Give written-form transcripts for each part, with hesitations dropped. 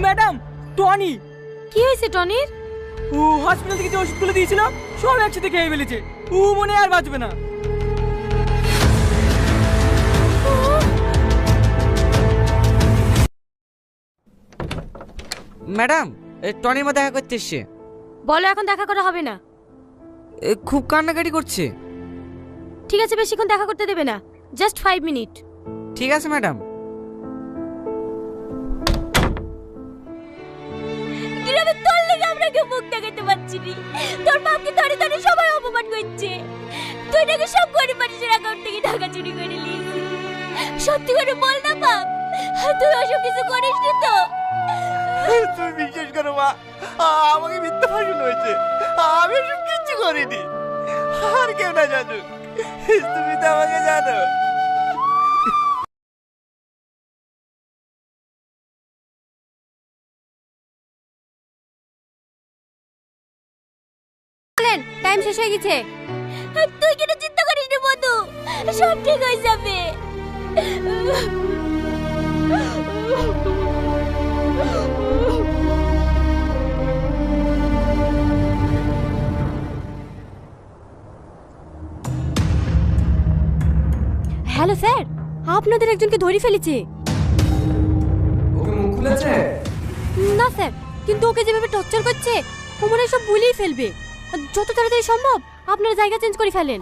Madam, Tony. কি হয়েছে টনির? ও hospital থেকে যে ওষুধগুলো দিয়েছিল সব একসাথে খেয়ে ফেলেছে। ও মনে হয় আর বাঁচবে না। ম্যাডাম, টনির মা দেখা করতে এসছে। বলো এখন দেখা করা হবে না। খুব কান্নাকাটি করছে। ঠিক আছে, বেশিক্ষণ দেখা করতে দেবে না, জাস্ট 5 মিনিট। ঠিক আছে ম্যাডাম। গ্রামে তোর লেগে আমরা কেউ মুখ দেখাতে পারছি না। তোর বাপকে ধরে ধরে সবাই অপমান করছে। তুই নাকি সব গরিব মানুষের অ্যাকাউন্ট থেকে টাকা চুরি করে নিয়েছিস। সত্যি করে বল না বাপ, তুই ওসব কিছু করিস নি তো? তুমি বিশ্বাস করো মা, আমাকে মিথ্যা ফাঁসানো হয়েছে। আমি এসব কিচ্ছু করিনি। আর কেউ না জানুক, তুমি তো আমাকে জানো। টাইম শেষ হয়ে গেছে। তুই কেন চিন্তা করিস না বন্ধু, সব ঠিক হয়ে যাবে। হ্যালো স্যার, আপনাদের একজনকে ধরে ফেলেছে। ওকে মুখ খুলেছে? না স্যার, কিন্তু ওকে যেভাবে টর্চার করছে ও মনে হয় সব ভুলেই ফেলবে। যত তাড়াতাড়ি সম্ভব আপনারা জায়গা চেঞ্জ করে ফেলেন।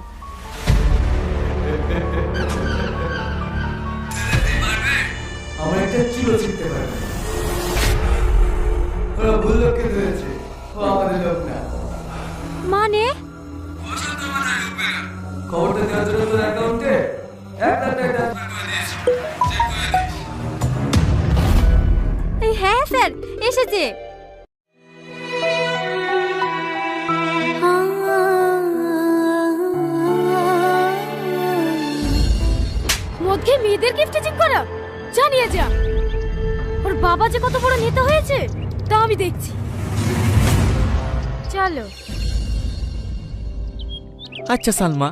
আমার একটা চুলো ছিঁড়তে পারবে। ওরা ভুল লোককে ধরেছে, ও আমাদের লোক না। মানে খবরটা দেওয়ার জন্য তোর অ্যাকাউন্টে 1,00,000 টাকা ট্রান্সফার করে দিয়েছি। চেক করে দিস। হ্যাঁ স্যার, এসেছে। মধ্যে মেয়েদের গিফট চেক করা, জানিয়ে যা। ওর বাবা যে কত বড় নেতা হয়েছে তা আমি দেখছি। চলো। আচ্ছা সালমা,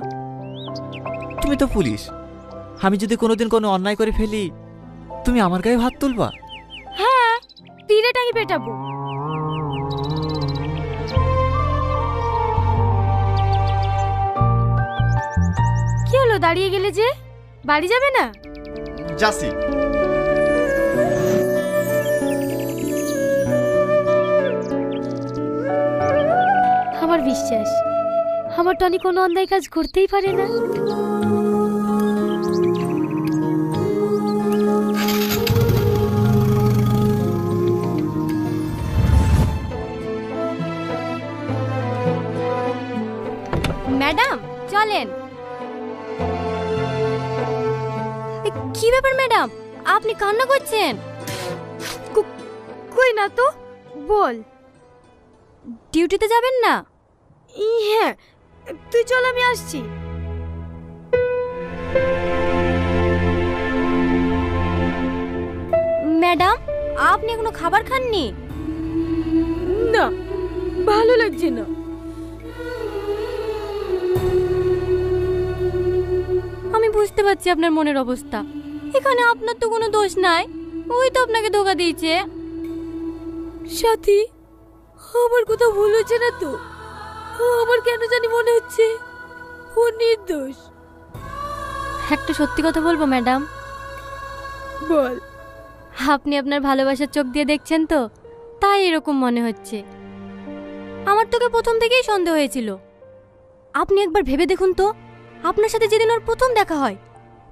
তুমি তো পুলিশ। আমি যদি কোনোদিন কোনো অন্যায় করে ফেলি, তুমি আমার গায়ে হাত তুলবা? হ্যাঁ, তীরে টাঙি পেটাবো। কি হলো, দাঁড়িয়ে গেলে যে? বাড়ি যাবে না? যাসি। আমার বিশ্বাস আমার টনি কোনো অন্যায় কাজ করতেই পারে না। ম্যাডাম চলেন। কি ব্যাপার ম্যাডাম, আপনি কান্না করছেন? কই না তো, বল। ডিউটিতে যাবেন না? হ্যাঁ, তুই চল, আমি আসছি। ম্যাডাম, আপনি এখনো খাবার খাননি? না, ভালো লাগছে না। আমি বুঝতে পারছি আপনার মনের অবস্থা। এখানে আপনার তো কোনো দোষ নাই, ওই তো আপনাকে ধোকা দিয়েছে। সাথী, আমার কোথাও ভুল হচ্ছে না তো? আমার কেন জানি মনে হচ্ছে ও নির্দোষ। একটা সত্যি কথা বলবো ম্যাডাম? বল। আপনি আপনার ভালোবাসার চোখ দিয়ে দেখছেন তো, তাই এরকম মনে হচ্ছে। আমার তোকে প্রথম থেকেই সন্দেহ হয়েছিল। আপনি একবার ভেবে দেখুন তো, আপনার সাথে যেদিন ওর প্রথম দেখা হয়,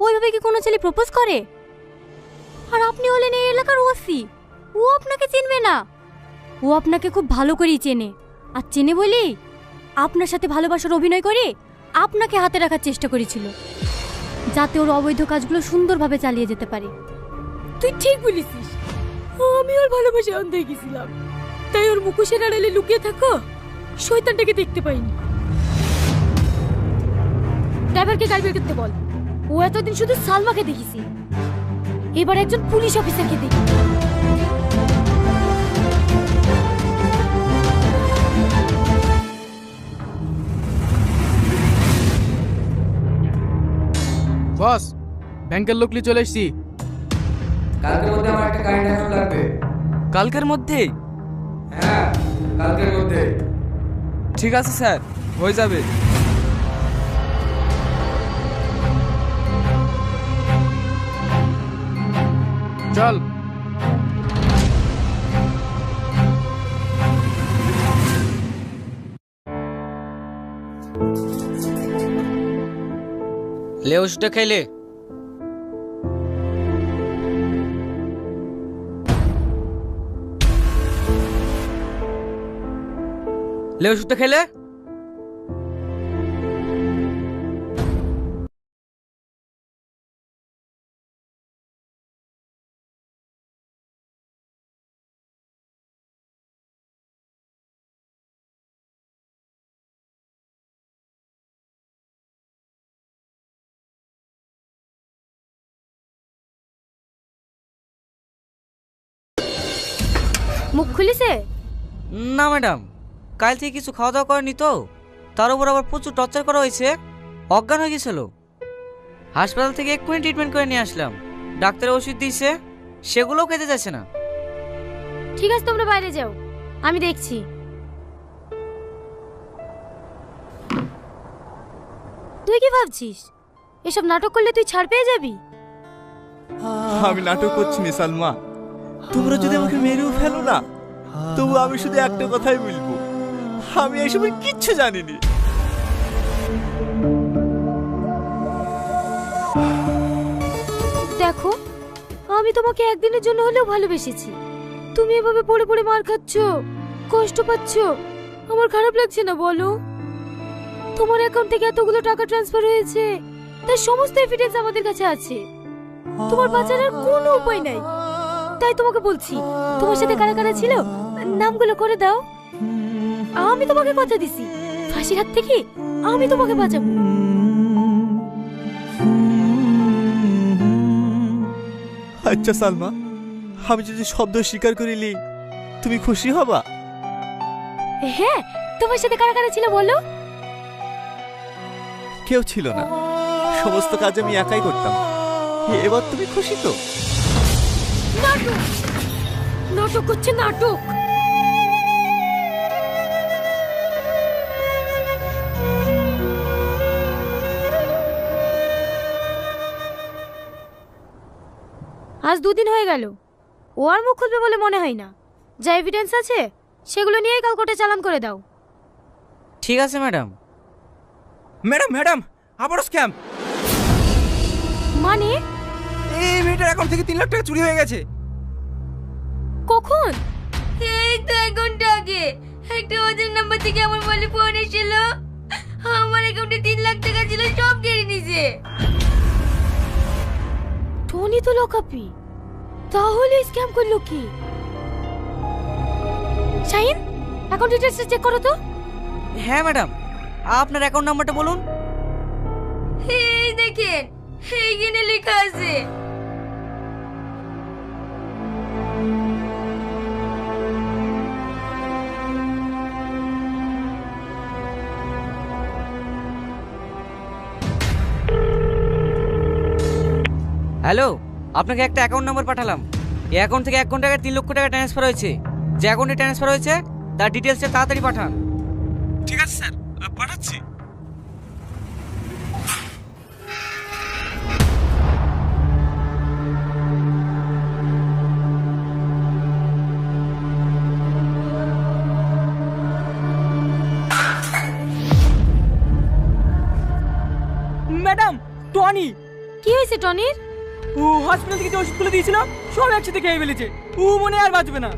ওইভাবে কি কোনো ছেলে প্রপোজ করে? আর আপনি হলেন এই এলাকার ওসি, ও আপনাকে চিনবে না? ও আপনাকে খুব ভালো করেই চেনে, আর চেনে বলেই আপনার সাথে ভালোবাসার অভিনয় করে আপনাকে হাতে রাখার চেষ্টা করেছিল, যাতে ওর অবৈধ কাজগুলো সুন্দরভাবে চালিয়ে যেতে পারে। তুই ঠিক বলেছিস, আমি ওর ভালোবাসায় অন্ধ হয়ে গেছিলাম, তাই ওর মুখোশের আড়ালে লুকিয়ে থাকো শয়তানটাকে দেখতে পাইনি। ড্রাইভারকে গাড়ি বের করতে বল। ও এতদিন শুধু সালমাকে দেখেছি, এবার একজন পুলিশ অফিসারকে দেখি। বস, ব্যাংকের লোক নিয়ে চলে এসেছি। কালকের মধ্যে আমার একটা কারেন্ট অ্যাকাউন্ট লাগবে। কালকের মধ্যেই? হ্যাঁ, কালকের মধ্যে। ঠিক আছে স্যার, হয়ে যাবে। চল। লে ওষুধটা খাইলে। লে ওষুধটা খেলে। মুখ খুলিছে? না ম্যাডাম, কাল থেকে কিছু খাওয়া দাওয়া করেনি তো, তার উপর আবার প্রচুর টর্চার করা হয়েছে, অজ্ঞান হয়ে গেছিল। হাসপাতাল থেকে এক্ষুনি ট্রিটমেন্ট করে নিয়ে আসলাম। ডাক্তার ওষুধ দিয়েছে, সেগুলোও খেতে যাচ্ছে না। ঠিক আছে, তোমরা বাইরে যাও, আমি দেখছি। তুই কি ভাবছিস এসব নাটক করলে তুই ছাড় পেয়ে যাবি? আমি নাটক করছি না সালমা, তোমরা যদি আমাকে মেরেও ফেলো না, তবু আমি শুধু একটা কথাই বলবো, আমি এসবের কিচ্ছু জানিনি। দেখো, আমি তোমাকে একদিনের জন্য হলেও ভালোবেসেছি। তুমি এভাবে পড়ে পড়ে মার খাচ্ছ, কষ্ট পাচ্ছ, আমার খারাপ লাগছে না বলো? তোমার অ্যাকাউন্ট থেকে এতগুলো টাকা ট্রান্সফার হয়েছে, তার সমস্ত এভিডেন্স আমাদের কাছে আছে। তোমার বাঁচার আর কোনো উপায় নাই। তাই তোমাকে বলছি, তোমার সাথে কারা কারা ছিল নামগুলো করে দাও। আমি তোমাকে কথা দিছি, ফাঁসির হাত থেকে আমি তোমাকে বাঁচাবো। আচ্ছা সালমা, আমি যদি শব্দ স্বীকার করিলি তুমি খুশি হবা? হ্যাঁ, তোমার সাথে কারা কারা ছিল বলো? কেউ ছিল না, সমস্ত কাজ আমি একাই করতাম। এবার তুমি খুশি তো? নাটক নাটক করছে, নাটক। আজ 2 দিন হয়ে গেল, ও আর মুখ খুলবে বলে মনে হয় না। যা এভিডেন্স আছে সেগুলো নিয়েই কাল কোর্টে চালান করে দাও। ঠিক আছে ম্যাডাম। ম্যাডাম ম্যাডাম, আবারও স্ক্যাম। মানে? এই মেয়েটার অ্যাকাউন্ট থেকে 3 লাখ টাকা চুরি হয়ে গেছে। কখন? এই তো 1 ঘন্টা আগে একটা ওদের নাম্বার থেকে আমার মোবাইলে ফোন এসেছিল। আমার অ্যাকাউন্টে 3 লাখ টাকা ছিল, সব কেড়ে নিয়েছে। টনি তো লকাপি, তাহলে স্ক্যাম করলো কি? শাহিন, অ্যাকাউন্ট ডিটেইলস চেক করো তো। হ্যাঁ ম্যাডাম, আপনার অ্যাকাউন্ট নাম্বারটা বলুন। এই দেখেন, এইখানে লেখা আছে। হ্যালো, আপনাকে একটা অ্যাকাউন্ট নাম্বার পাঠালাম। এই অ্যাকাউন্ট থেকে 1 ঘন্টা আগে 3 লক্ষ টাকা ট্রান্সফার হয়েছে। যে অ্যাকাউন্টে ট্রান্সফার হয়েছে তার ডিটেলসটা তাড়াতাড়ি পাঠান। ঠিক আছে স্যার, পাঠাচ্ছি। Madam, Tony. কি হয়েছে টনির? ও হসপিটাল থেকে যে ওষুধগুলো দিয়েছিল সব একসাথে খেয়ে ফেলেছে। ও মনে আর বাঁচবে না।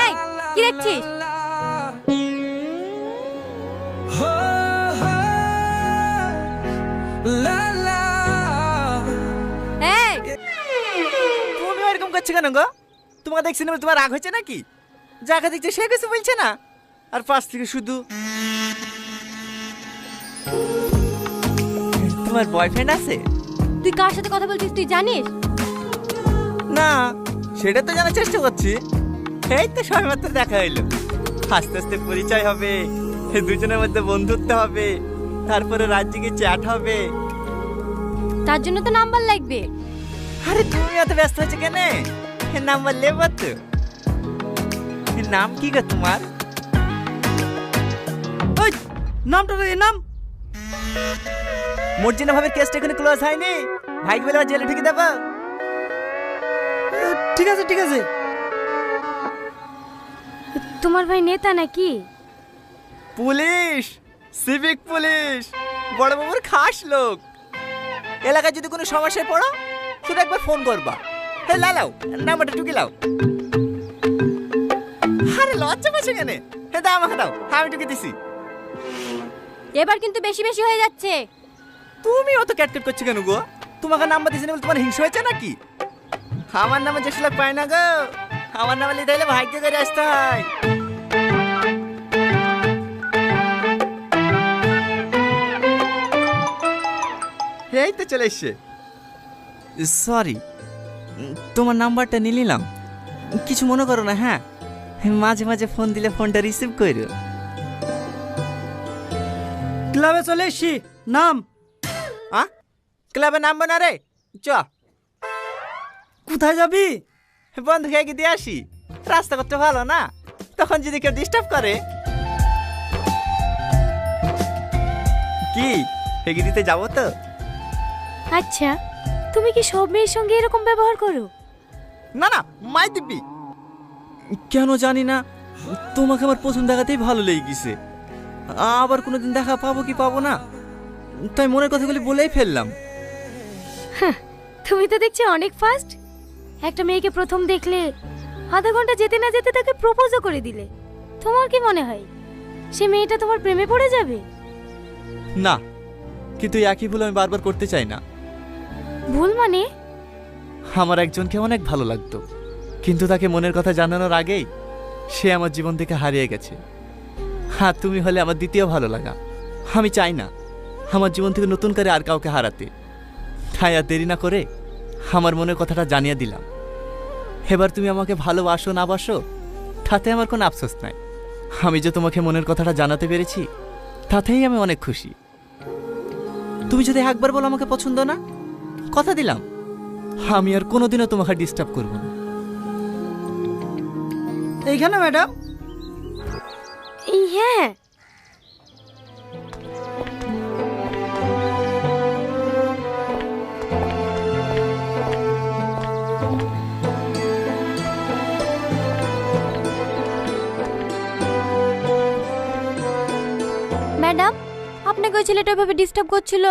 এই, কি দেখছিস? এই, তুমি এরকম করছো কেন গো? তোমাকে দেখছি না, তোমার রাগ হয়েছে নাকি? যাকে দেখছে সে কিছু বলছে না, আর পাশ থেকে শুধু তোমার বয়ফ্রেন্ড আছে? তুই কার সাথে কথা বলছিস তুই জানিস? না, সেটা তো জানার চেষ্টা করছি। এই তো সবেমাত্র দেখা হইলো, আস্তে আস্তে পরিচয় হবে, দুজনের মধ্যে বন্ধুত্ব হবে, তারপরে রাজ্যে চ্যাট হবে। তার জন্য তো নাম্বার লাগবে। আরে তুমি এত ব্যস্ত হচ্ছে কেন? নাম্বার লেবো তো। নাম কি গো তোমার? ওই নামটা তো এই নাম। মর্জিনা ভাবে কেসটা এখানে ক্লোজ হয়নি, ভাইকে বলে জেলে ঢুকে দেবো। ঠিক আছে ঠিক আছে। তোমার ভাই নেতা নাকি? পুলিশ, সিভিক পুলিশ, বড় বাবুর খাস লোক। এলাকায় যদি কোনো সমস্যায় পড়ো শুধু একবার ফোন করবা। হে লাও নাম্বারটা টুকি লাও। আরে লজ্জা পাচ্ছে কেন? হে দাও আমাকে দাও, আমি টুকি দিছি। এবার কিন্তু বেশি বেশি হয়ে যাচ্ছে। তুমি অত ক্যাটকেট করছো কেন গো? তোমাকে নাম্বার দিছি না বলে তোমার হিংসা হয়েছে নাকি? আমার নামে যে লোক পায় না গো, আমার নামে লিখতে হলে ভাগ্য করে আসতে হয়। এই তো চলে এসছে। সরি, তোমার নাম্বারটা নিয়ে নিলাম, কিছু মনে করো না। হ্যাঁ, মাঝে মাঝে ফোন দিলে ফোনটা রিসিভ করো। ক্লাবে চলে এসছি। নাম? ক্লাবে নামবো না রে, চ। কোথায় যাবি? বন্ধু খেয়ে দিয়ে আসি, রাস্তা করতে ভালো না, তখন যদি কেউ ডিস্টার্ব করে। কি হেগে দিতে যাবো তো? আচ্ছা, তুমি কি সব মেয়ের সঙ্গে এরকম ব্যবহার করো? না না, মাই দিবি। কেন জানি না, তোমাকে আমার প্রথম দেখাতেই ভালো লেগে গেছে। আবার কোনোদিন দেখা পাবো কি পাবো না, তাই মনের কথাগুলি বলেই ফেললাম। তুমি তো দেখছি অনেক ফাস্ট। একটা মেয়েকে প্রথম দেখলে আধা ঘন্টা যেতে না যেতে তাকে প্রপোজও করে দিলে। তোমার কি মনে হয় সে মেয়েটা তোমার প্রেমে পড়ে যাবে? না, কিন্তু একই ভুল আমি বারবার করতে চাই না। ভুল মানে? আমার একজনকে অনেক ভালো লাগতো, কিন্তু তাকে মনের কথা জানানোর আগেই সে আমার জীবন থেকে হারিয়ে গেছে। হ্যাঁ, তুমি হলে আমার দ্বিতীয় ভালো লাগা। আমি চাই না আমার জীবন থেকে নতুন করে আর কাউকে হারাতে, তাই আর দেরি না করে আমার মনের কথাটা জানিয়ে দিলাম। এবার তুমি আমাকে ভালোবাসো না বাসো তাতে আমার কোনো আফসোস নাই। আমি যে তোমাকে মনের কথাটা জানাতে পেরেছি তাতেই আমি অনেক খুশি। তুমি যদি একবার বলো আমাকে পছন্দ না, কথা দিলাম আমি আর কোনোদিনও তোমাকে ডিস্টার্ব করব না। এইখানে ম্যাডাম? হ্যাঁ। ম্যাডাম, আপনাকে ওই ছেলেটা ওইভাবে ডিস্টার্ব করছিল,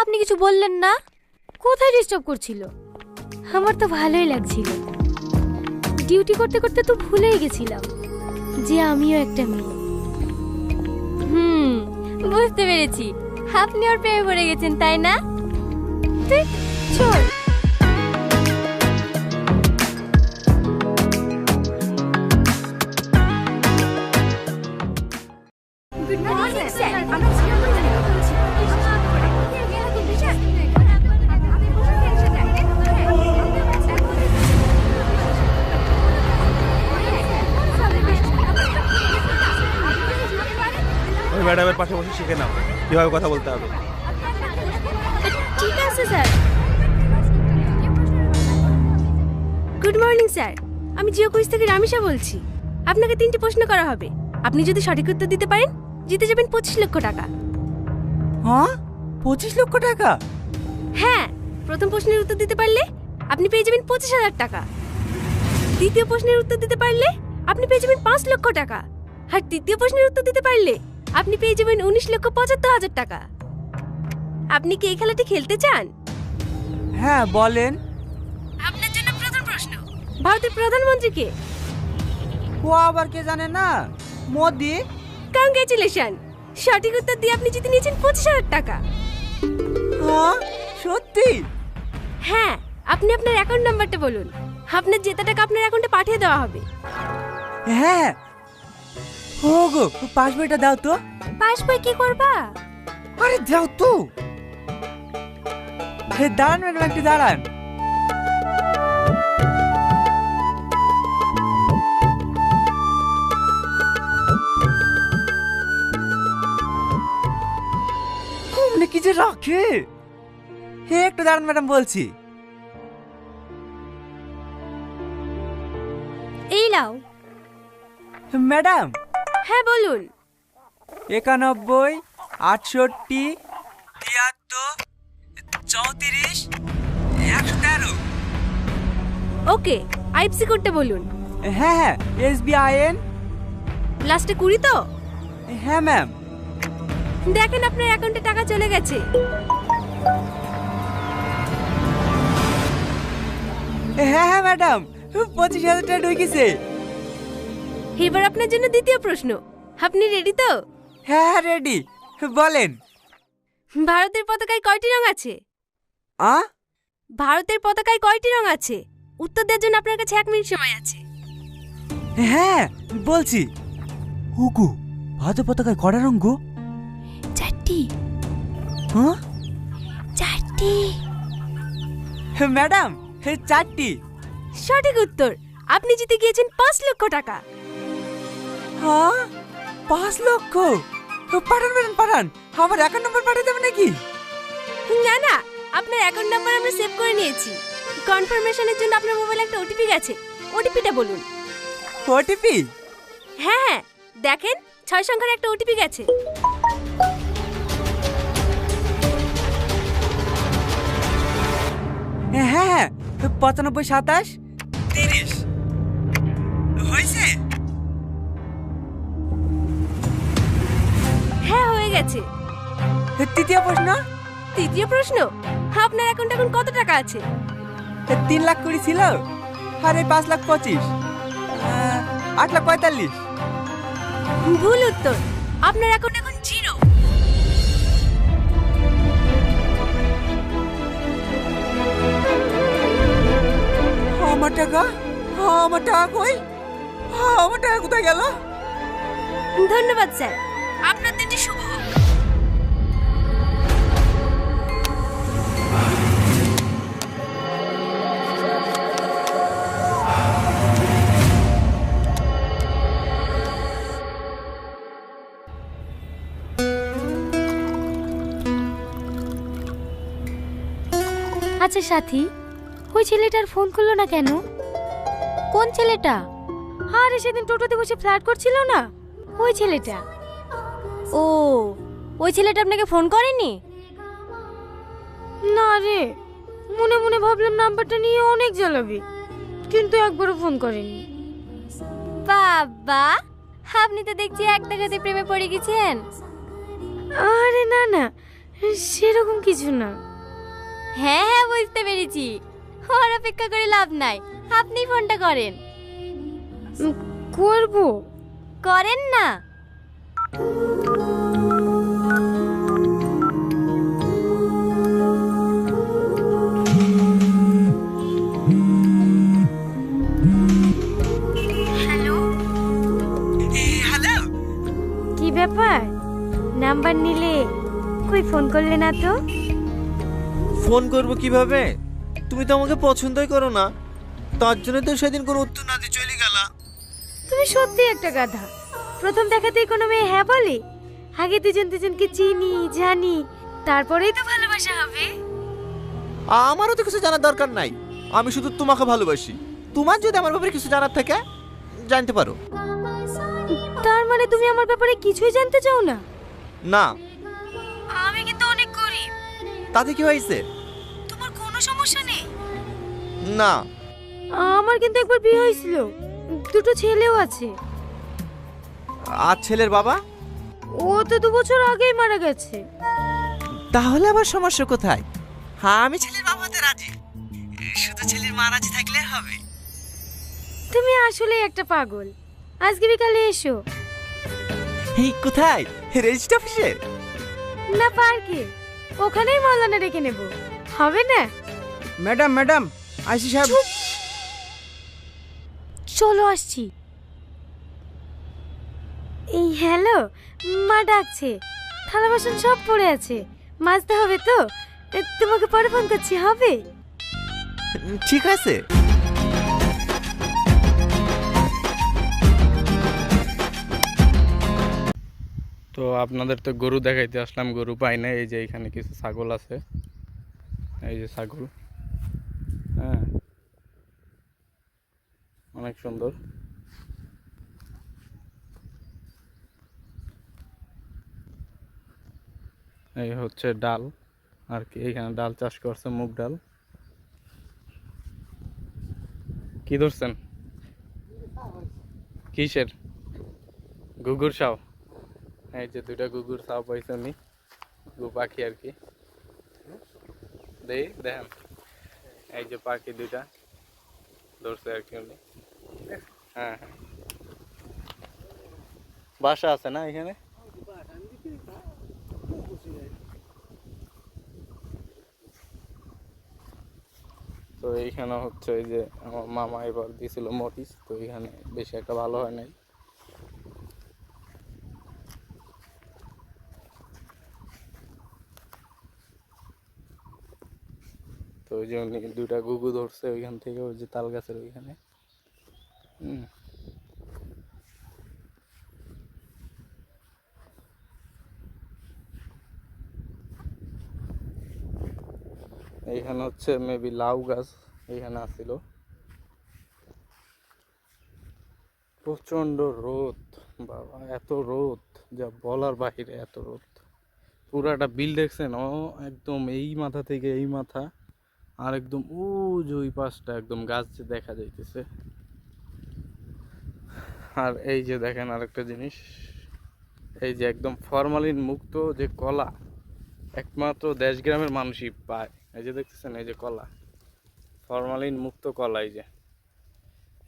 আপনি কিছু বললেন না? কোথায় ডিস্টার্ব করছিল? আমার তো ভালোই লাগছিল। ডিউটি করতে করতে তো ভুলেই গেছিলাম যে আমিও একটা মেয়ে। বুঝতে পেরেছি, আপনি ওর প্রেমে পড়ে গেছেন তাই না? চল। Good morning sir. ম্যাডামের পাশে বসে শিখে নাও কিভাবে কথা বলতে হবে। ঠিক আছে স্যার। গুড মর্নিং স্যার, আমি জিও কুইজ থেকে রামিশা বলছি। আপনাকে 3টি প্রশ্ন করা হবে, আপনি যদি সঠিক উত্তর দিতে পারেন জিতে যাবেন 25 লক্ষ টাকা। হ্যাঁ, 25 লক্ষ টাকা? হ্যাঁ, প্রথম প্রশ্নের উত্তর দিতে পারলে আপনি পেয়ে যাবেন 25,000 টাকা। দ্বিতীয় প্রশ্নের উত্তর দিতে পারলে আপনি পেয়ে যাবেন 5 লক্ষ টাকা। আর তৃতীয় প্রশ্নের উত্তর দিতে পারলে আপনি পেয়ে যাবেন 19,75,000 টাকা। আপনি কি এই খেলাটি খেলতে চান? হ্যাঁ বলেন। আপনার জন্য প্রথম প্রশ্ন, ভারতের প্রধানমন্ত্রী কে? ও আবার কে জানে না? মোদি। কংগ্রেচুলেশন, সঠিক উত্তর দিয়ে আপনি জিতে নিয়েছেন 25,000 টাকা। হ্যাঁ সত্যি? হ্যাঁ, আপনি আপনার অ্যাকাউন্ট নাম্বারটা বলুন, আপনার জেতা টাকা আপনার অ্যাকাউন্টে পাঠিয়ে দেওয়া হবে। হ্যাঁ। ও গো, পাস বইটা দাও তো। পাস বই কি করবা? আরে দাও তো। দাঁড়ান ম্যাডাম, একটু দাঁড়ান। অমনে কি যে রাখে। হে একটু দাঁড়ান ম্যাডাম, বলছি। এই নাও। ম্যাডাম, হ্যাঁ বলুন। 91, 68, 73, 34, 113। ওকে, আইএফসি কোডটা বলুন। হ্যাঁ হ্যাঁ, SBIN। লাস্টে 20 তো? হ্যাঁ ম্যাম। দেখেন আপনার অ্যাকাউন্টে টাকা চলে গেছে। হ্যাঁ হ্যাঁ ম্যাডাম, 25,000 টাকা ঢুকেছে। এবার আপনার জন্য দ্বিতীয় প্রশ্ন। আপনি রেডি তো? হ্যাঁ হ্যাঁ রেডি, বলেন। ভারতের পতাকায় কয়টি রং আছে? আ ভারতের পতাকায় কয়টি রং আছে? উত্তর দেওয়ার জন্য আপনার কাছে 1 মিনিট সময় আছে। হ্যাঁ বলছি। হুকু, ভারতের পতাকায় কয়টা রঙ গো? 4টি। হ্যাঁ 4টি। ম্যাডাম, 4টি। সঠিক উত্তর। আপনি জিতে গিয়েছেন 5 লক্ষ টাকা। হ্যাঁ 5 লক্ষ? পাঠান ম্যাডাম পাঠান, আমার অ্যাকাউন্ট নাম্বার পাঠিয়ে দেবেন নাকি? না না, আপনার অ্যাকাউন্ট নাম্বার আমরা সেভ করে নিয়েছি। কনফার্মেশনের জন্য আপনার মোবাইলে একটা ওটিপি গেছে। ওটিপিটা বলুন। ওটিপি? হ্যাঁ হ্যাঁ, দেখেন 6 সংখ্যার একটা ওটিপি গেছে। হ্যাঁ হ্যাঁ, 95, 27, 30 হয়েছে। হ্যাঁ হয়ে গেছে। তৃতীয় প্রশ্ন। তৃতীয় প্রশ্ন, আপনার অ্যাকাউন্টে এখন কত টাকা আছে? 3 লাখ 20 ছিল, আর এই 5 লাখ 25, 8 লাখ 45। ভুল উত্তর। আপনার অ্যাকাউন্ট এখন 0। আমার টাকা, আমার টাকা কই? আমার টাকা কোথায় গেল? ধন্যবাদ স্যার, আপনার দিনটি শুভ হোক। আচ্ছা সাথী, ওই ছেলেটার ফোন করলো না কেন? কোন ছেলেটা? আরে সেদিন টোটোতে বসে ফ্ল্যাট করছিল না, ওই ছেলেটা। ও, ওই ছেলেটা আপনাকে ফোন করেনি? না রে, মনে মনে ভাবলাম নাম্বারটা নিয়ে অনেক জ্বালাবে, কিন্তু একবারও ফোন করেনি। বাবা, আপনি তো দেখছি এক দেখাতে প্রেমে পড়ে গেছেন। আরে না না, সেরকম কিছু না। হ্যাঁ হ্যাঁ, বুঝতে পেরেছি। ওর অপেক্ষা করে লাভ নাই, আপনি ফোনটা করেন। করব। করেন না। হ্যালো হ্যালো, কি ব্যাপার, নাম্বার নিলে কই ফোন করলে না তো? ফোন করব কিভাবে? তুমি তো আমাকে পছন্দই করো না, তার জন্য তো সেদিন কোনো উত্তর না দিয়ে চলে গেলা। তুমি সত্যি একটা গাধা। প্রথম দেখাতেই কোনো মেয়ে হ্যাঁ বলে? আগে দুজন দুজনকে চিনি জানি, তারপরেই তো ভালোবাসা হবে। আমারও তো কিছু জানার দরকার নাই, আমি শুধু তোমাকে ভালোবাসি। তোমার যদি আমার ব্যাপারে কিছু জানার থাকে জানতে পারো। তার মানে তুমি আমার ব্যাপারে কিছুই জানতে চাও না? না। আমি কিন্তু অনেক গরিব। তাতে কি হয়েছে? তোমার কোনো সমস্যা নেই? না। আমার কিন্তু একবার বিয়ে হয়েছিল, 2টো ছেলেও আছে। আর ছেলের বাবা? ও তো 2 বছর আগেই মারা গেছে। তাহলে আবার সমস্যা কোথায়? হ্যাঁ, আমি ছেলের বাবা হতে রাজি, শুধু ছেলের মা রাজি থাকলে হবে। তুমি আসলে একটা পাগল। আজকে বিকালে এসো। এই কোথায়? রেজিস্ট্রি অফিসে? না, পার্কে। ওখানেই মৌলানা রেখে নেব, হবে না? ম্যাডাম ম্যাডাম, আইসি সাহেব। চলো আসছি। এই হ্যালো, মা ডাকছে। থালা বাসন সব পড়ে আছে, মাজতে হবে তো। তোমাকে পরে ফোন করছি, হবে? ঠিক আছে। তো আপনাদের তো গরু দেখাইতে আসলাম, গরু পাই না। এই যে এখানে কিছু ছাগল আছে, এই যে ছাগল, হ্যাঁ অনেক সুন্দর। এই হচ্ছে ডাল আর কি, এখানে ডাল চাষ করছে, মুগ ডাল। কি ধরছেন? কিসের? গুগুর সাও। এই যে দুইটা গুগুর সাও পাইছে উনি, গু পাখি আর কি। দেখেন এই যে পাখি দুইটা ধরছে আর কি উনি। হ্যাঁ হ্যাঁ, বাসা আছে না এখানে? তো এইখানে হচ্ছে এই যে আমার মামা এবার দিয়েছিল মরিচ, তো এখানে বেশি একটা ভালো হয় নাই। তো ওই যে উনি দুইটা গুগু ধরছে ওইখান থেকে, ওই যে তাল গাছের ওইখানে। এইখানে হচ্ছে মেবি লাউ গাছ এইখানে আসছিল। প্রচন্ড রোদ বাবা, এত রোদ যা বলার বাহিরে, এত রোদ। পুরাটা বিল দেখছেন, ও একদম এই মাথা থেকে এই মাথা, আর একদম ওই পাশটা একদম গাছ যে দেখা যাইতেছে। আর এই যে দেখেন আরেকটা জিনিস, এই যে একদম ফরমালিন মুক্ত যে কলা, একমাত্র দেশ গ্রামের মানুষই পায়। এই যে দেখতেছেন, এই যে কলা, ফরমালিন মুক্ত কলা। এই যে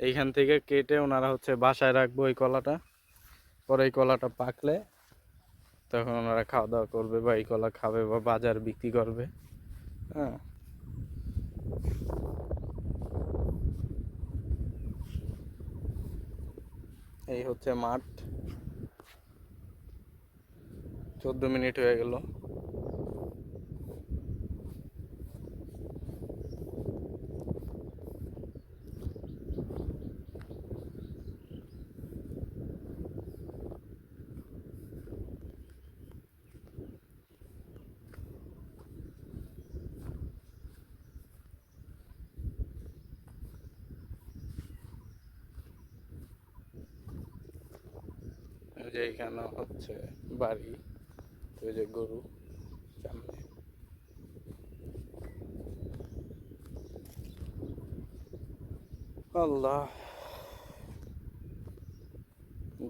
এইখান থেকে কেটে ওনারা হচ্ছে বাসায় রাখবো এই কলাটা, পরে এই কলাটা পাকলে তখন ওনারা খাওয়া দাওয়া করবে, বা এই কলা খাবে, বা বাজার বিক্রি করবে। হ্যাঁ, এই হচ্ছে মাঠ। 14 মিনিট হয়ে গেল। এই যে এখানে হচ্ছে বাড়ি, তো এই যে গরু সামনে। আল্লাহ,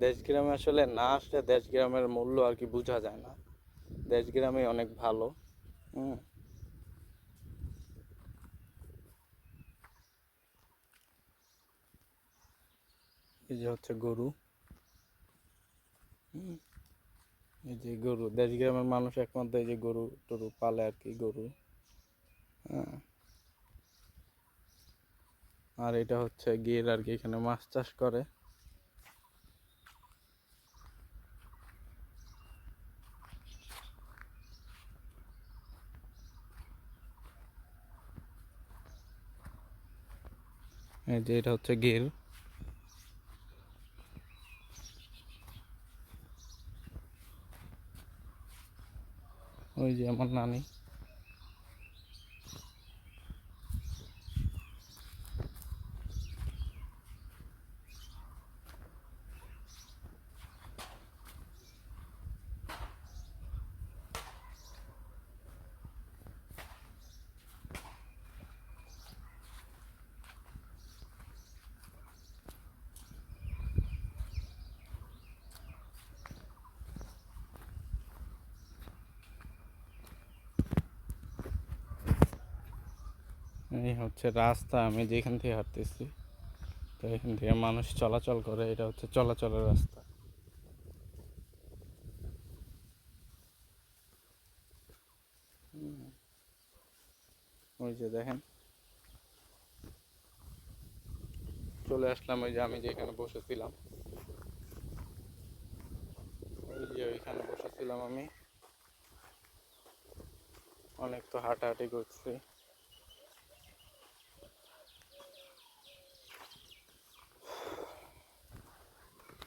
দেশ গ্রামে আসলে না আসলে দেশ গ্রামের মূল্য আর কি বোঝা যায় না। দেশ গ্রামে অনেক ভালো। এই যে হচ্ছে গরু, এই যে গরু, দেশ গ্রামের মানুষ একমাত্র এই যে গরু টরু পালে আর কি, গরু। হ্যাঁ, আর এটা হচ্ছে গির আর কি, এখানে মাছ চাষ করে। এই যে এটা হচ্ছে গির। ওই যে আমার নানি। এই হচ্ছে রাস্তা, আমি যেখান থেকে হাঁটতেছি, তো এখান থেকে মানুষ চলাচল করে, এটা হচ্ছে চলাচলের রাস্তা। ওই যে দেখেন, চলে আসলাম ওই যে আমি যেখানে বসেছিলাম, ওই যে ওইখানে বসেছিলাম আমি। অনেক তো হাঁটাহাঁটি করছি।